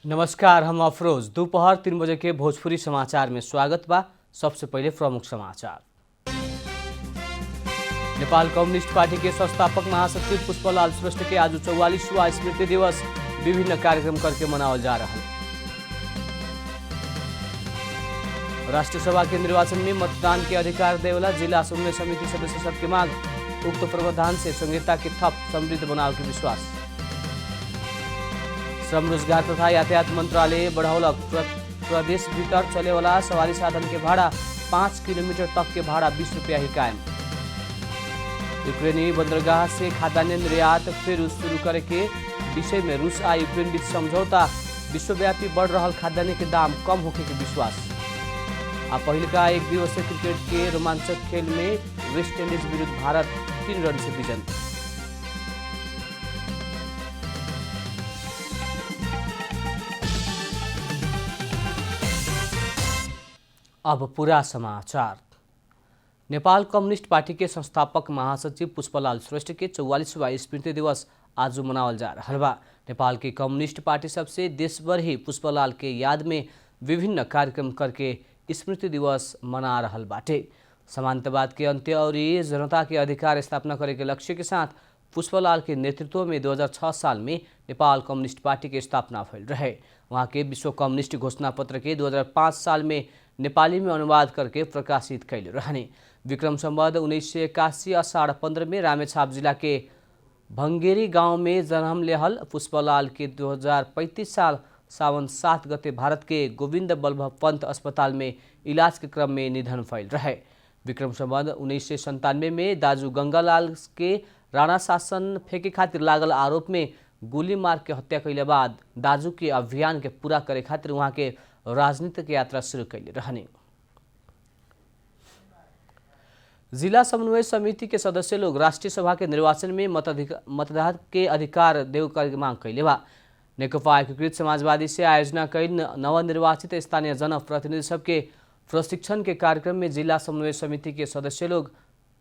नमस्कार, हम अफरोज। दोपहर 3 बजे के भोजपुरी समाचार में स्वागत बा। सबसे पहले प्रमुख समाचार। नेपाल कम्युनिस्ट पार्टी के संस्थापक महासचिव पुष्पलाल श्रेष्ठ के आज 44वां स्मृति दिवस विभिन्न कार्यक्रम करके मनावल जा रहा है। राष्ट्रीय सभा के निर्वाचन में मतदान के अधिकार देवला जिला समन्वय समिति सदस्य सबके मांग। उक्त प्रावधान से संहिता के थप समृद्ध बनाव के विश्वास। श्रम रोजगार तथा यातायात मंत्रालय बढ़ौलक प्रदेश भीतर चले वाला सवारी साधन के भाड़ा 5 किलोमीटर तक के भाड़ा 20 रुपया ही कायम। यूक्रेनी बंदरगाह से खाद्यान्न निर्यात फिर शुरू करे के विषय में रूस आ यूक्रेन बीच समझौता। विश्वव्यापी बढ़ रहा खाद्यान्न के दाम कम होने के विश्वास। आ पहले का एक दिवसीय क्रिकेट के रोमांचक खेल में वेस्ट इंडीज विरुद्ध भारत 3 रन से विजयी। अब पूरा समाचार। नेपाल कम्युनिस्ट पार्टी के संस्थापक महासचिव पुष्पलाल श्रेष्ठ के 44वां स्मृति दिवस आज मनावल जा रहा बा। नेपाल के कम्युनिस्ट पार्टी सबसे देशभर ही पुष्पलाल के याद में विभिन्न कार्यक्रम करके स्मृति दिवस मना रहा बाटे। समानतावाद के अंत्य और जनता के अधिकार स्थापना करे के लक्ष्य के साथ पुष्पलाल के नेतृत्व में 2006 साल में नेपाल कम्युनिस्ट पार्टी की स्थापना भइल रहे। वहाँ के विश्व कम्युनिस्ट घोषणा पत्र के 2005 साल में नेपाली में अनुवाद करके प्रकाशित कैले रहने। विक्रम संवत 1981 आषाढ़ 15 में रामेछाप जिला के भंगेरी गांव में जन्म लेहल पुष्पलाल के 2035 साल सावन 7 गते भारत के गोविंद बल्लभ पंत अस्पताल में इलाज के क्रम में निधन भइल रहे। विक्रम संवत 1997 में दाजू गंगालाल के राणा शासन फेंके खातिर लागल आरोप में गोली मार के हत्या कैले बाद दाजू के अभियान के पूरा करे खातिर वहाँ के राजनीतिक यात्रा शुरू कैले रहने। जिला समन्वय समिति के सदस्य लोग राष्ट्रीय सभा के निर्वाचन में मतदान के अधिकार देव कर मांग कैले बा। नेकपा एकीकृत समाजवादी से आयोजना कैल नवनिर्वाचित स्थानीय जनप्रतिनिधि सबके प्रशिक्षण के कार्यक्रम में जिला समन्वय समिति के सदस्य लोग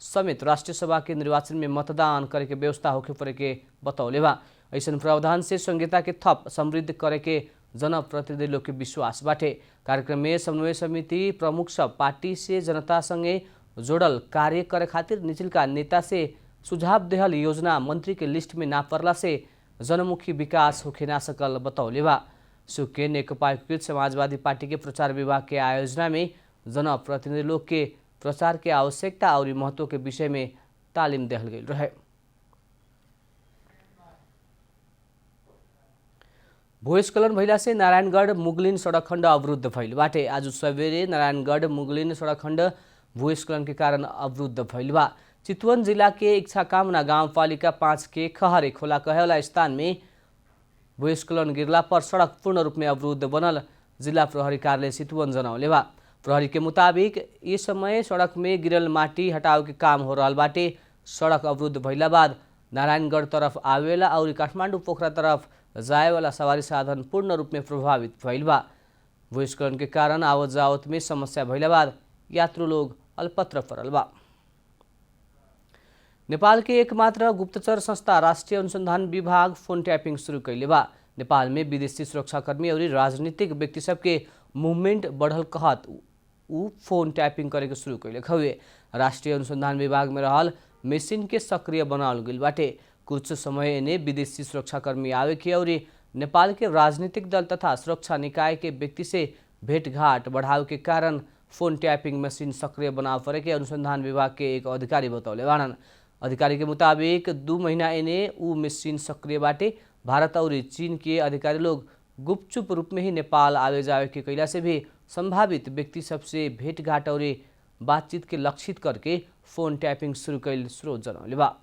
समेत राष्ट्रीय सभा के निर्वाचन में मतदान करे के व्यवस्था होके पड़े के बतौले बा। ऐसा प्रावधान से संहिता के थप समृद्ध करे के जनप्रतिनिधि लोग के विश्वास बाटे। कार्यक्रम में समन्वय समिति प्रमुख सब पार्टी से जनता संगे जोड़ल कार्य करे खातिर निचलका नेता से सुझाव देहल योजना मंत्री के लिस्ट में ना पड़ला से जनमुखी विकास होखे ना सकल बतौले बा। सुके नेकपा एकीकृत समाजवादी पार्टी के प्रचार विभाग के आयोजना में जनप्रतिनिधि लोग के प्रचार के आवश्यकता और महत्व के विषय में तालीम देहल गई रहे। भूस्खलन भइला से नारायणगढ़ मुगलिन सड़क खण्ड अवरुद्ध भइल बाटे। आज सवेरे नारायणगढ़ मुगलिन सड़क खण्ड भूस्खलन के कारण अवरुद्ध भइल बा। चितवन जिला के इच्छाकामना गाउँपालिका 5 के खहरे खोला कहेवाला स्थान में भूस्खलन गिरला पर सड़क पूर्ण रूप में अवरुद्ध बनल जिला प्रहरी कार्यालय चितवन जनौले बा। प्रहरी के मुताबिक इस समय सड़क में गिरल माटी हटाव के काम हो रहा बाटे। सड़क अवरुद्ध भइला बाद नारायणगढ़ तरफ आवेला और काठमाडौँ पोखरा तरफ जाए वाला सवारी साधन पूर्ण रूप में प्रभावित भइल बा। भूस्खलन के कारण आवत जावत में समस्या भइला बाद यात्रु लोग अल्पत्र पड़ल बा। नेपाल के एकमात्र गुप्तचर संस्था राष्ट्रीय अनुसंधान विभाग फोन ट्यापिंग शुरू कैले बा। नेपाल में विदेशी सुरक्षाकर्मी और राजनीतिक व्यक्ति सबके मूवमेंट बढ़ल कहत उ फोन टैपिंग करे के शुरू कैले हुए। राष्ट्रीय अनुसंधान विभाग में रहल मशीन के सक्रिय बनावल गइल बाटे। कुछ समय ने विदेशी सुरक्षाकर्मी आवे के और नेपाल के राजनीतिक दल तथा सुरक्षा निकाय के व्यक्ति से भेंटघाट बढ़ाव के कारण फोन टैपिंग मशीन सक्रिय बनाव पड़े के अनुसंधान विभाग के एक अधिकारी बतौले बानन। अधिकारी के मुताबिक 2 महीना एने उ मशीन सक्रिय बाटे। भारत और चीन के अधिकारी लोग गुपचुप रूप में ही नेपाल आवे जावे के कैला से भी संभावित व्यक्ति सबसे भेंटघाट और बातचीत के लक्षित करके फोन टैपिंग शुरू कैल स्रोत जनौले बा।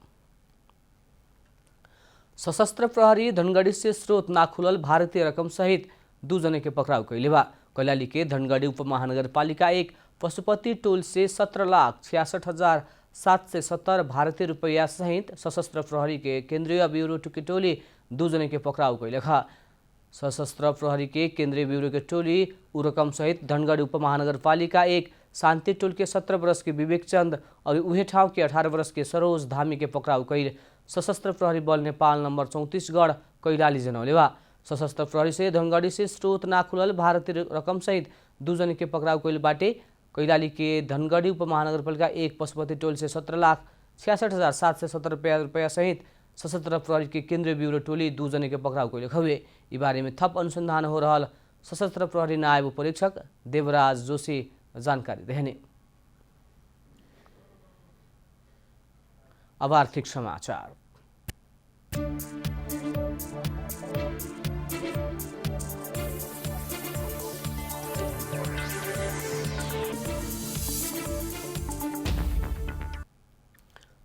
सशस्त्र प्रहरी धनगढ़ी से स्रोत ना खुलल भारतीय रकम सहित 2 जने के पकड़ाव कैले बा। कैलाली के धनगढ़ी उपमहानगरपालिका 1 पशुपति टोल से 17,66,770 भारतीय रुपया सहित सशस्त्र प्रहरी के केंद्रीय ब्यूरो टुकी टोली 2 जने के पकड़ाव कैले खा। सशस्त्र प्रहरी के केंद्रीय ब्यूरो के टोली उ रकम सहित धनगढ़ी उपमहानगरपालिका 1 शांति टोल के 17 वर्ष के विवेक चंद और उहे ठाव के 18 वर्ष के सरोज धामी के पकड़ाव कैल सशस्त्र प्रहरी बल नेपाल नंबर 34 गढ़ कैलाली जनौले बा। सशस्त्र प्रहरी से धनगढ़ी से स्रोत ना खुलल भारतीय रकम सहित 2 जन के पकड़ाव कैल बाटे। कैलाली के धनगढ़ी उपमहानगरपालिका 1 पशुपति टोल से 17,66,717 रुपया सहित सशस्त्र प्रहरी के केंद्रीय ब्यूरो टोली 2 जन के पकड़ाव कैल हुए। ई बारे में थप अनुसंधान हो रहा सशस्त्र प्रहरी नायब उपरीक्षक देवराज जोशी जानकारी देने। अब आर्थिक समाचार।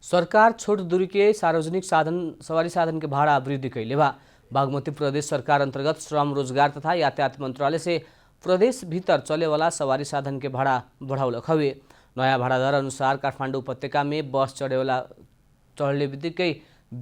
सरकार छोट दूरी के सार्वजनिक सवारी साधन के भाड़ा वृद्धि कैले बा। बागमती प्रदेश सरकार अंतर्गत श्रम रोजगार तथा यातायात मंत्रालय से प्रदेश भीतर चले वाला सवारी साधन के भाड़ा बढ़ाउलक हवे। नया भाड़ा दर अनुसार काठमाडौँ उपत्यका में बस चढ़ले बित्तिकै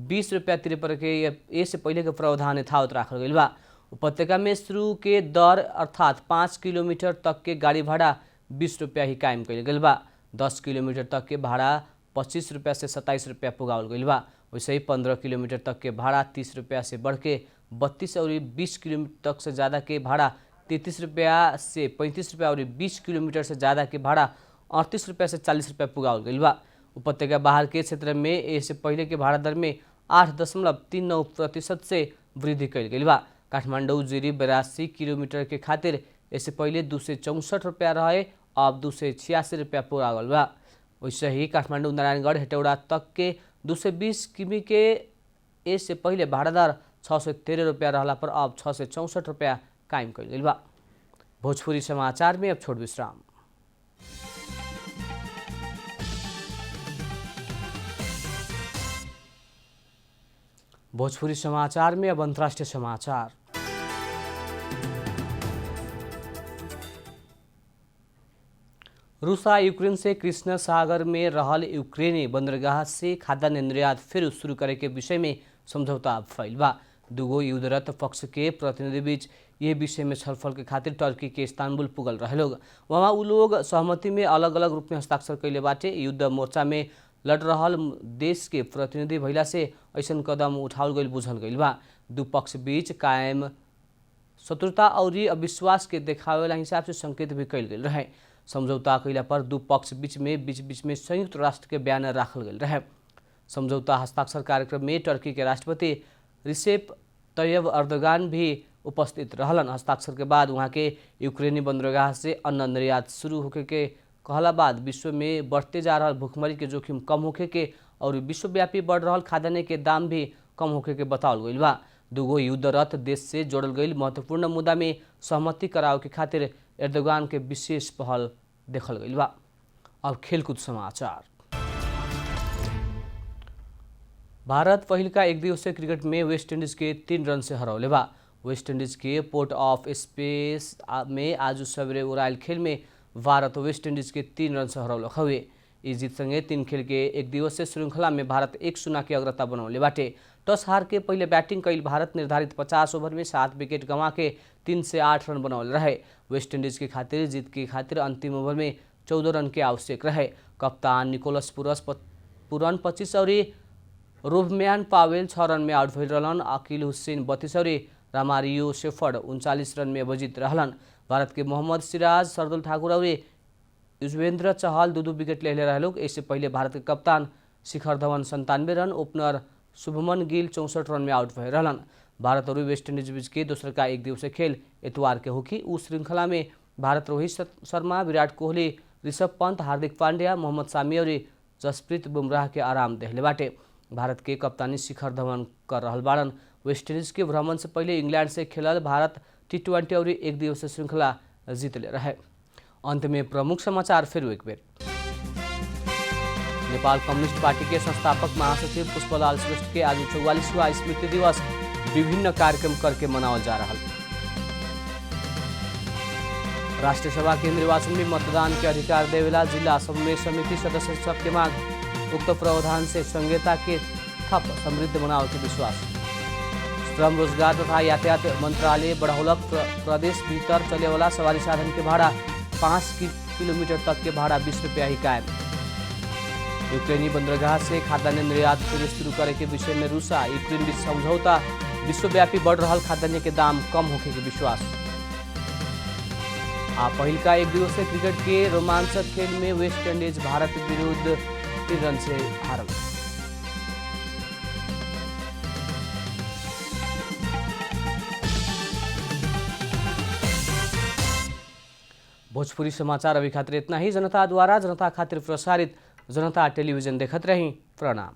20 रुपया तिरे पर के इससे पहले के प्रावधान यथावत राखल गइल बा। उपत्यका में शुरू के दर अर्थात 5 किलोमीटर तक के गाड़ी भाड़ा 20 रुपया ही कायम कैल गइल बा। 10 किलोमीटर तक के भाड़ा 25 रुपया से 27 रुपया पुगावल गइल बा। वैसे ही 15 किलोमीटर तक के भाड़ा 30 रुपया से बढ़ के 32 और 20 किलोमीटर तक से ज़्यादा के भाड़ा 33 रुपया से 35 रुपया और 20 किलोमीटर से ज़्यादा के भाड़ा 38 रुपया से 40 रुपया पुगावल गइल बा। उपत्यका बाहर के क्षेत्र में इससे पहले के भाड़ा दर में 8.39% से वृद्धि कैल गइल बा। काठमाडौँ जिरी 82 किलोमीटर के खातिर इससे पहले 264 रुपया रहे, अब 286 रुपया पुगावल बा। वैसे ही काठमाडौँ नारायणगढ़ हेटौडा तक के 220 किमी के इससे पहले भाड़ा दर 613 रुपया रहला पर अब 664 रुपया कायम कैल गइल बा। भोजपुरी समाचार में अब छोट विश्राम। भोजपुरी समाचार में अब अंतर्राष्ट्रीय समाचार। रूसा यूक्रेन से कृष्ण सागर में रहल यूक्रेनी बंदरगाह से खाद्यान्न निर्यात फिर शुरू करे के विषय में समझौता भइल बा। दुगो युद्धरत पक्ष के प्रतिनिधि बीच ये विषय में छलफल के खातिर टर्की के इस्तांबुल पुगल रहे लोग। वहाँ उ लोग सहमति में अलग अलग रूप में हस्ताक्षर कैले बाटे। युद्ध मोर्चा में लड़ रहल देश के प्रतिनिधि भइला से ऐसन कदम उठावल गइल बुझल गइल बा। दू पक्ष बीच कायम शत्रुता और अविश्वास के देखावे वाला हिसाब से संकेत भी कैल गइल रहे। समझौता कैला पर दू पक्ष बीच में संयुक्त राष्ट्र के बयान राखल गइल रहे। समझौता हस्ताक्षर कार्यक्रम में टर्की के राष्ट्रपति रिसेप तैयब अर्दोगान भी उपस्थित रहलन। हस्ताक्षर के बाद वहाँ के यूक्रेनी बंदरगाह से अन्न निर्यात शुरू होके के कहला बाद विश्व में बढ़ते जा रहा भुखमरी के जोखिम कम होके के और विश्वव्यापी बढ़ रहा खाद्यान्न के दाम भी कम होके के बतावल गइल बा। दुगो युद्धरत देश से जोड़ल गइल महत्वपूर्ण मुद्दा में सहमति करावे के खातिर एर्दोगान के विशेष पहल देखल गइल बा। अब खेलकूद समाचार। भारत पहिलका एक दिवसीय क्रिकेट में वेस्ट इंडीज के 3 रन से हरौले बा। वेस्ट इंडीज के पोर्ट ऑफ स्पेस में आज सवेरे उड़ायल खेल में भारत वेस्ट इंडीज के 3 रन से हरौलक हवे। इस जीत संगे 3 खेल के एक दिवसीय श्रृंखला में भारत 1-0 के अग्रता बनौले बाटे। टॉस हार के पहले बैटिंग कैल भारत निर्धारित 50 ओवर में 7 विकेट गंवा के 3 से 8 रन बनौले रहे। वेस्ट इंडीज के खातिर जीत के खातिर अंतिम ओवर में 14 रन के आवश्यक रहे। कप्तान निकोलस पुरन 25 और रोबमैन पावेल 6 रन में आउट भइल रहलन। अकील हुसैन 32 और रामारियो शेफर्ड 39 रन में अविजित रहलन। भारत के मोहम्मद सिराज, सरदुल ठाकुर और युजवेंद्र चहल 2-2 विकेट ले रहे लोग। इससे पहले भारत के कप्तान शिखर धवन 97 रन, ओपनर शुभमन गिल 64 रन में आउट भए रहलन। भारत और वेस्ट इंडीज बीच के दूसर का एक दिवसीय खेल इतवार के होगी। उस श्रृंखला में भारत रोहित शर्मा, विराट कोहली, ऋषभ पंत, हार्दिक पांड्या, मोहम्मद शामी और जसप्रीत बुमराह के आराम देहले बाटे। भारत के कप्तानी शिखर धवन कर रहल बाड़न। वेस्ट इंडीज के भ्रमण से पहले इंग्लैंड से खेलल भारत T20 और एक दिवसीय श्रृंखला जीत ले रहे। अंत में प्रमुख समाचार फिर एक बेर। नेपाल कम्युनिस्ट पार्टी के संस्थापक महासचिव पुष्पलाल श्रेष्ठ के आज 44वां स्मृति दिवस विभिन्न कार्यक्रम करके मनावल जा रहा। राष्ट्रीय सभा के निर्वाचन में मतदान के अधिकार देवेला जिला समिति सदस्य सबके मांग। उक्त प्रावधान से संहिता के थप समृद्ध बनावे के विश्वास। श्रम रोजगार तथा यातायात मंत्रालय बढ़ौलक प्रदेश भीतर चले वाला सवारी साधन के भाड़ा 5 किलोमीटर तक के भाड़ा 20 रुपया ही कायम। यूक्रेनी बंदरगाह से खाद्यान्न निर्यात फिर शुरू करे के विषय में रूसा यूक्रेन बीच समझौता विश्वव्यापी बढ़ रहा खाद्यान्न के दाम कम होने के विश्वास। पहिल का एक दिवसीय क्रिकेट के रोमांचक खेल में वेस्ट इंडीज भारत विरुद्ध 3 रन से हारल। भोजपुरी समाचार अभी खातिर इतना ही। जनता द्वारा जनता खातिर प्रसारित जनता टेलीविजन देखत रही। प्रणाम।